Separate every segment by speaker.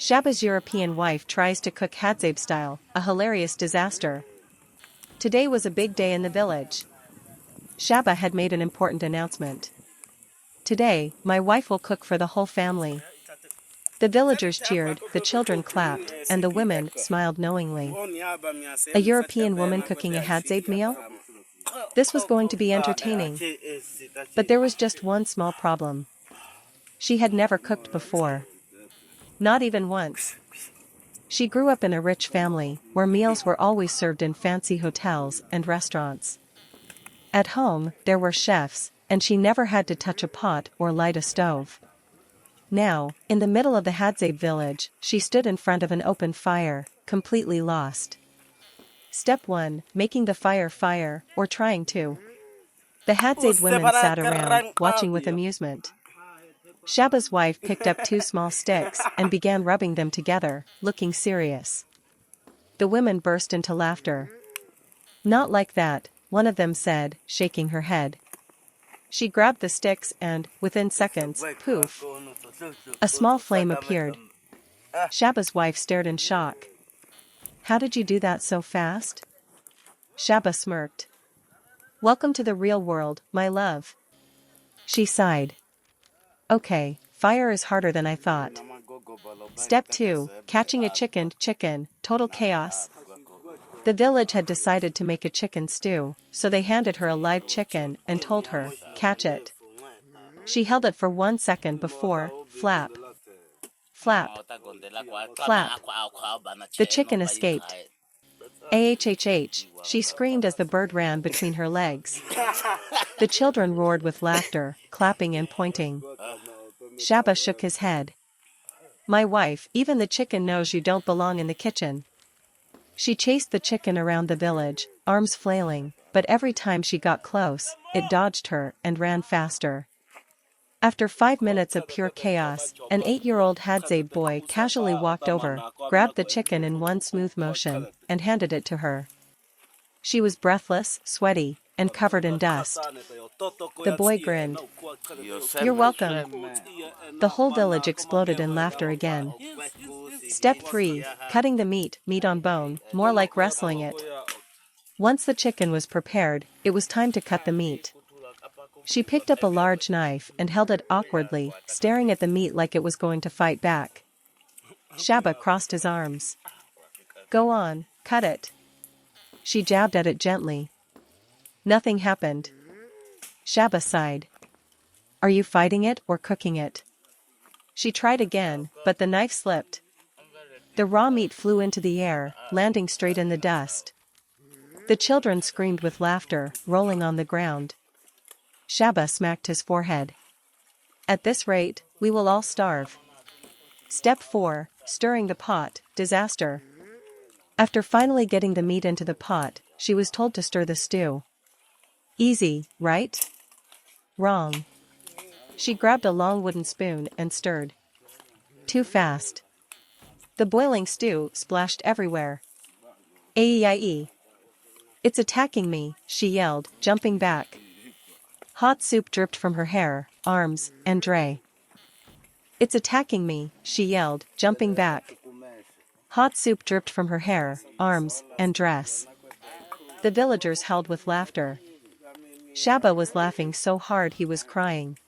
Speaker 1: Shabba's European wife tries to cook Hadzabe style, a hilarious disaster. Today was a big day in the village. Shabba had made an important announcement. Today, my wife will cook for the whole family. The villagers cheered, the children clapped, and the women smiled knowingly. A European woman cooking a Hadzabe meal? This was going to be entertaining. But there was just one small problem. She had never cooked before. Not even once. She grew up in a rich family, where meals were always served in fancy hotels and restaurants. At home, there were chefs, and she never had to touch a pot or light a stove. Now, in the middle of the Hadzabe village, she stood in front of an open fire, completely lost. Step 1, making the fire, or trying to. The Hadzabe women sat around, watching with amusement. Shabba's wife picked up 2 small sticks and began rubbing them together, looking serious. The women burst into laughter. Not like that, one of them said, shaking her head. She grabbed the sticks and, within seconds, poof, a small flame appeared. Shabba's wife stared in shock. How did you do that so fast? Shabba smirked. Welcome to the real world, my love. She sighed. Okay, fire is harder than I thought. Step 2, catching a chicken, total chaos. The village had decided to make a chicken stew, so they handed her a live chicken and told her, catch it. She held it for 1 second before, flap, flap, flap. The chicken escaped. Ahhh, she screamed as the bird ran between her legs. The children roared with laughter, clapping and pointing. Shabba shook his head. My wife, even the chicken knows you don't belong in the kitchen. She chased the chicken around the village, arms flailing, but every time she got close, it dodged her and ran faster. After 5 minutes of pure chaos, an 8-year-old Hadzabe boy casually walked over, grabbed the chicken in one smooth motion, and handed it to her. She was breathless, sweaty, and covered in dust. The boy grinned. You're welcome. The whole village exploded in laughter again. Step 3, cutting the meat on bone, more like wrestling it. Once the chicken was prepared, it was time to cut the meat. She picked up a large knife and held it awkwardly, staring at the meat like it was going to fight back. Shabba crossed his arms. Go on, cut it. She jabbed at it gently. Nothing happened. Shabba sighed. Are you fighting it or cooking it? She tried again, but the knife slipped. The raw meat flew into the air, landing straight in the dust. The children screamed with laughter, rolling on the ground. Shabba smacked his forehead. At this rate, we will all starve. Step 4, stirring the pot, disaster. After finally getting the meat into the pot, she was told to stir the stew. Easy, right? Wrong. She grabbed a long wooden spoon and stirred. Too fast. The boiling stew splashed everywhere. Aie. It's attacking me, she yelled, jumping back. Hot soup dripped from her hair, arms, and tray. It's attacking me, she yelled, jumping back. Hot soup dripped from her hair, arms, and dress. The villagers howled with laughter. Shabba was laughing so hard he was crying.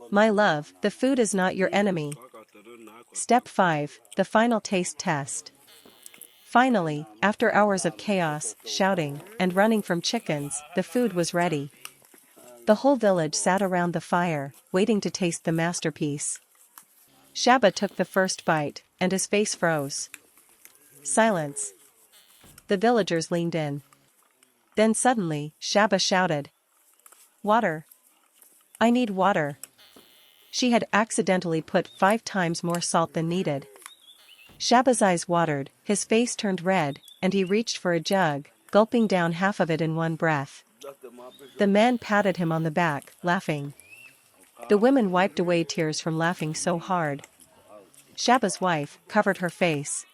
Speaker 1: My love, the food is not your enemy. Step 5, the final taste test. Finally, after hours of chaos, shouting, and running from chickens, the food was ready. The whole village sat around the fire, waiting to taste the masterpiece. Shabba took the first bite, and his face froze. Silence. The villagers leaned in. Then suddenly, Shabba shouted. Water. I need water. She had accidentally put 5 times more salt than needed. Shabba's eyes watered, his face turned red, and he reached for a jug, gulping down half of it in one breath. The man patted him on the back, laughing. The women wiped away tears from laughing so hard. Shabba's wife covered her face.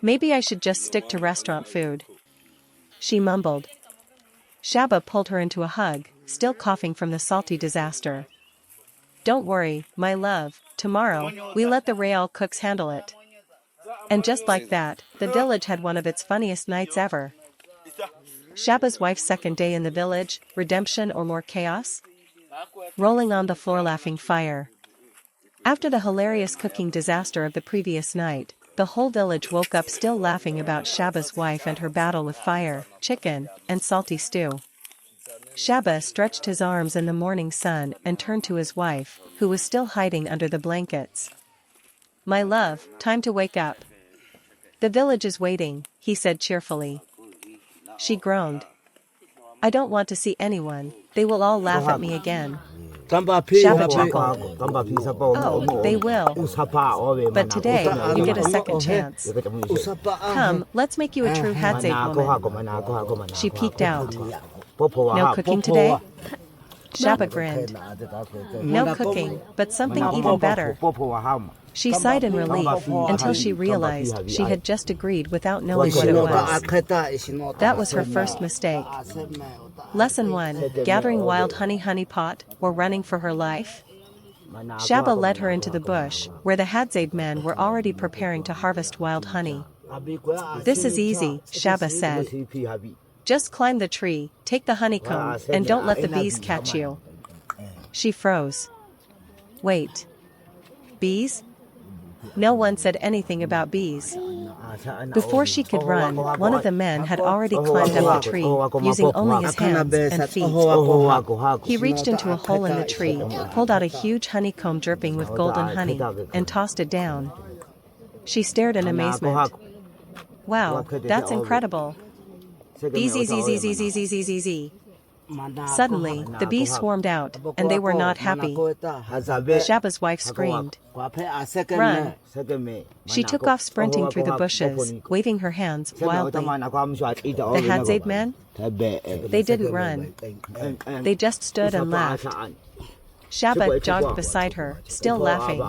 Speaker 1: Maybe I should just stick to restaurant food. She mumbled. Shabba pulled her into a hug, still coughing from the salty disaster. Don't worry, my love, tomorrow, we let the Real cooks handle it. And just like that, the village had one of its funniest nights ever. Shabba's wife's second day in the village, redemption or more chaos? Rolling on the floor laughing fire. After the hilarious cooking disaster of the previous night, the whole village woke up still laughing about Shabba's wife and her battle with fire, chicken, and salty stew. Shabba stretched his arms in the morning sun and turned to his wife, who was still hiding under the blankets. My love, time to wake up. The village is waiting, he said cheerfully. She groaned. I don't want to see anyone, they will all laugh at me again. Shabba chuckled. Oh, they will. But today, you get a second chance. Come, let's make you a true Hadzabe woman. She peeked out. No cooking today? Shabba grinned. No cooking, but something even better. She sighed in relief, until she realized she had just agreed without knowing what it was. That was her first mistake. Lesson 1, gathering wild honey pot, or running for her life? Shabba led her into the bush, where the Hadzabe men were already preparing to harvest wild honey. This is easy, Shabba said. Just climb the tree, take the honeycomb, and don't let the bees catch you. She froze. Wait. Bees? No one said anything about bees. Before she could run, one of the men had already climbed up the tree, using only his hands and feet. He reached into a hole in the tree, pulled out a huge honeycomb dripping with golden honey, and tossed it down. She stared in amazement. Wow, that's incredible. Bees. Suddenly, the bees swarmed out, and they were not happy. Shabba's wife screamed. Run! She took off sprinting through the bushes, waving her hands wildly. The Hadzabe men? They didn't run. They just stood and laughed. Shabba jogged beside her, still laughing.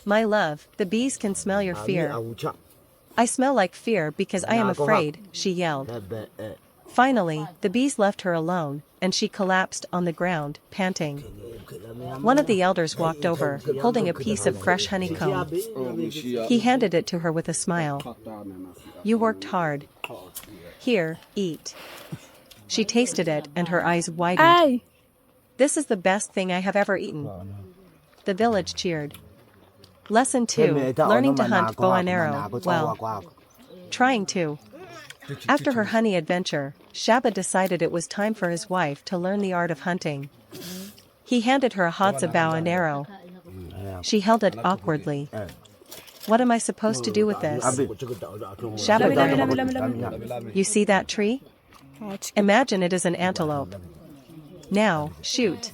Speaker 1: My love, the bees can smell your fear. I smell like fear because I am afraid, she yelled. Finally, the bees left her alone, and she collapsed on the ground, panting. One of the elders walked over, holding a piece of fresh honeycomb. He handed it to her with a smile. You worked hard. Here, eat. She tasted it, and her eyes widened. Aye. This is the best thing I have ever eaten. The village cheered. Lesson 2, learning to hunt bow and arrow, well, trying to. After her honey adventure, Shabba decided it was time for his wife to learn the art of hunting. He handed her a Hadzabe bow and arrow. She held it awkwardly. What am I supposed to do with this? Shabba grinned. You see that tree? Imagine it is an antelope. Now, shoot.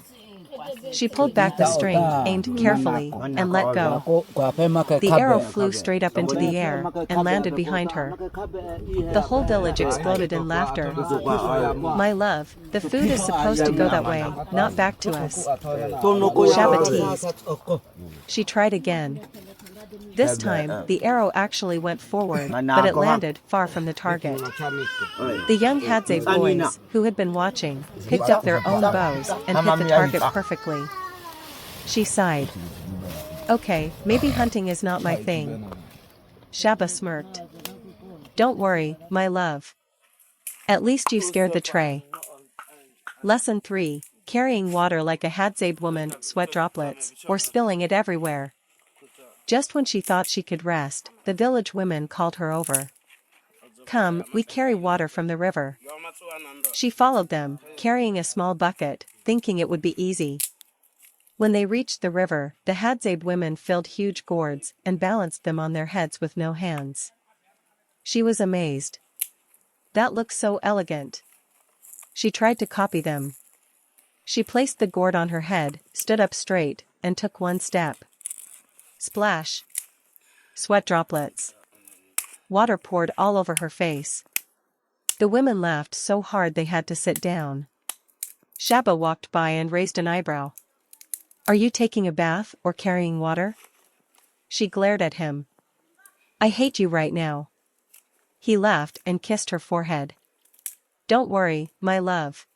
Speaker 1: She pulled back the string, aimed carefully, and let go. The arrow flew straight up into the air, and landed behind her. The whole village exploded in laughter. My love, the food is supposed to go that way, not back to us. Shabba teased. She tried again. This time, the arrow actually went forward, but it landed far from the target. The young Hadzabe boys, who had been watching, picked up their own bows and hit the target perfectly. She sighed. Okay, maybe hunting is not my thing. Shabba smirked. Don't worry, my love. At least you scared the tray. Lesson 3, carrying water like a Hadzabe woman, sweat droplets, or spilling it everywhere. Just when she thought she could rest, the village women called her over. Come, we carry water from the river. She followed them, carrying a small bucket, thinking it would be easy. When they reached the river, the Hadzabe women filled huge gourds and balanced them on their heads with no hands. She was amazed. That looks so elegant. She tried to copy them. She placed the gourd on her head, stood up straight, and took one step. Splash. Sweat droplets. Water poured all over her face. The women laughed so hard they had to sit down. Shabba walked by and raised an eyebrow. Are you taking a bath or carrying water? She glared at him. I hate you right now. He laughed and kissed her forehead. Don't worry, my love.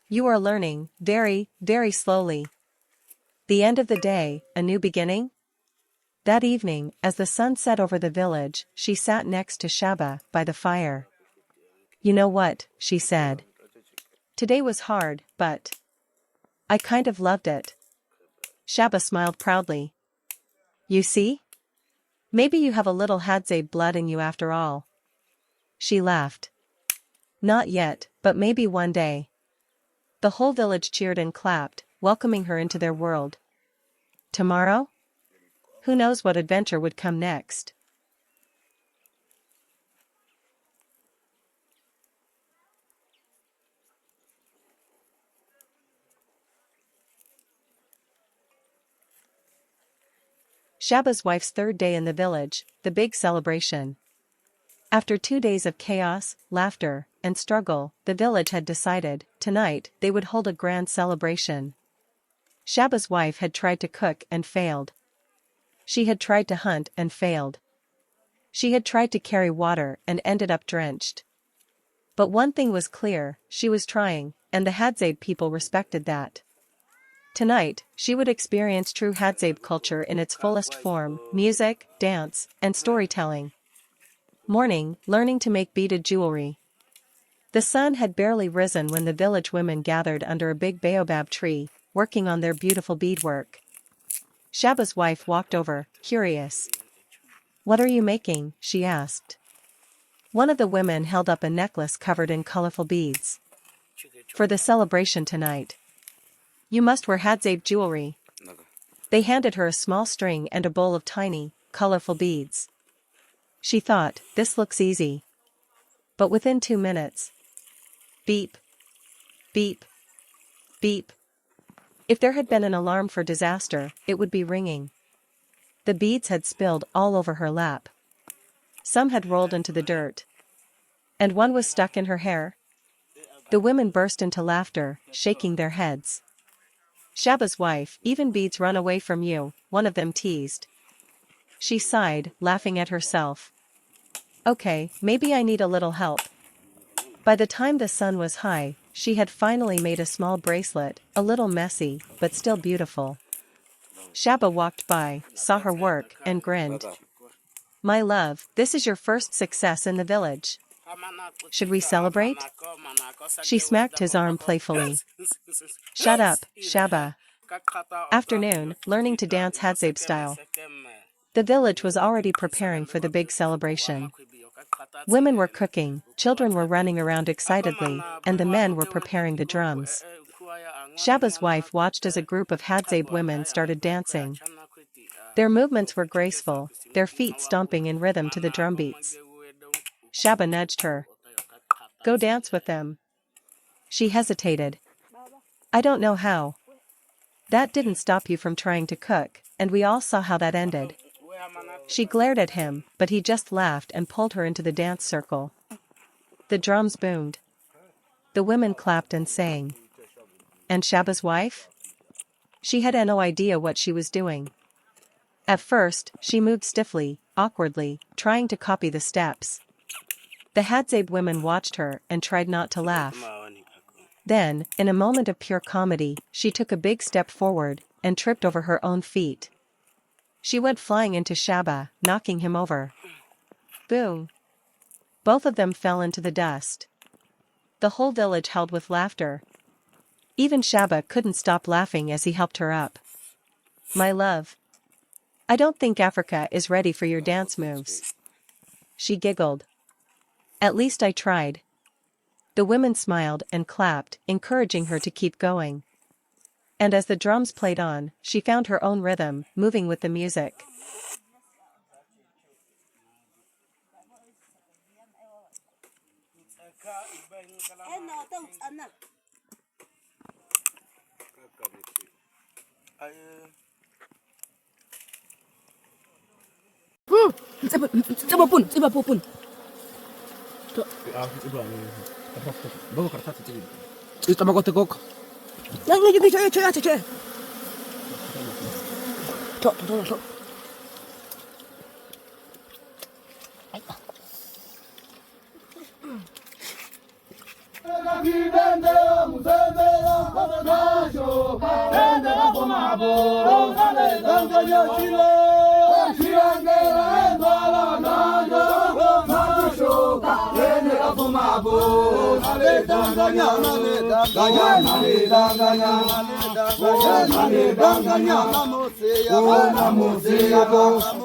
Speaker 1: You are learning, very, very slowly. The end of the day, a new beginning? That evening, as the sun set over the village, she sat next to Shabba by the fire. You know what, she said. Today was hard, but I kind of loved it. Shabba smiled proudly. You see? Maybe you have a little Hadzabe blood in you after all. She laughed. Not yet, but maybe one day. The whole village cheered and clapped, welcoming her into their world. Tomorrow? Who knows what adventure would come next? Shabba's wife's third day in the village, the big celebration. After 2 days of chaos, laughter, and struggle, the village had decided, tonight, they would hold a grand celebration. Shabba's wife had tried to cook and failed. She had tried to hunt and failed. She had tried to carry water and ended up drenched. But one thing was clear, she was trying, and the Hadzabe people respected that. Tonight, she would experience true Hadzabe culture in its fullest form, music, dance, and storytelling. Morning, learning to make beaded jewelry. The sun had barely risen when the village women gathered under a big baobab tree, working on their beautiful beadwork. Shabba's wife walked over, curious. What are you making? She asked. One of the women held up a necklace covered in colorful beads. For the celebration tonight. You must wear Hadzabe jewelry. They handed her a small string and a bowl of tiny, colorful beads. She thought, this looks easy. But within 2 minutes. Beep. Beep. Beep. If there had been an alarm for disaster, it would be ringing. The beads had spilled all over her lap. Some had rolled into the dirt. And one was stuck in her hair. The women burst into laughter, shaking their heads. Shabba's wife, even beads run away from you, one of them teased. She sighed, laughing at herself. Okay, maybe I need a little help. By the time the sun was high, she had finally made a small bracelet, a little messy, but still beautiful. Shabba walked by, saw her work, and grinned. My love, this is your first success in the village. Should we celebrate? She smacked his arm playfully. Shut up, Shabba. Afternoon, learning to dance Hadzabe style. The village was already preparing for the big celebration. Women were cooking, children were running around excitedly, and the men were preparing the drums. Shabba's wife watched as a group of Hadzabe women started dancing. Their movements were graceful, their feet stomping in rhythm to the drum beats. Shabba nudged her. Go dance with them. She hesitated. I don't know how. That didn't stop you from trying to cook, and we all saw how that ended. She glared at him, but he just laughed and pulled her into the dance circle. The drums boomed. The women clapped and sang. And Shabba's wife? She had no idea what she was doing. At first, she moved stiffly, awkwardly, trying to copy the steps. The Hadzabe women watched her and tried not to laugh. Then, in a moment of pure comedy, she took a big step forward and tripped over her own feet. She went flying into Shabba, knocking him over. Boom! Both of them fell into the dust. The whole village howled with laughter. Even Shabba couldn't stop laughing as he helped her up. My love. I don't think Africa is ready for your dance moves. She giggled. At least I tried. The women smiled and clapped, encouraging her to keep going. And as the drums played on, she found her own rhythm, moving with the music.
Speaker 2: fumabo, nale danganya chilo, chirangela embala nanya, matushoka, enega fumabo, nale danganya, nale danganya, nale danganya, nale danganya, namoseya, namoseya, namoseya,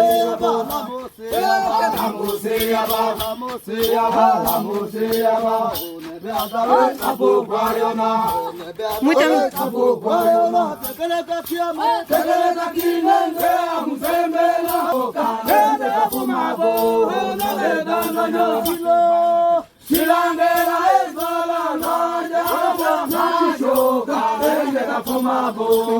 Speaker 2: namoseya, namoseya, namoseya,
Speaker 1: Muito
Speaker 2: Fumabo,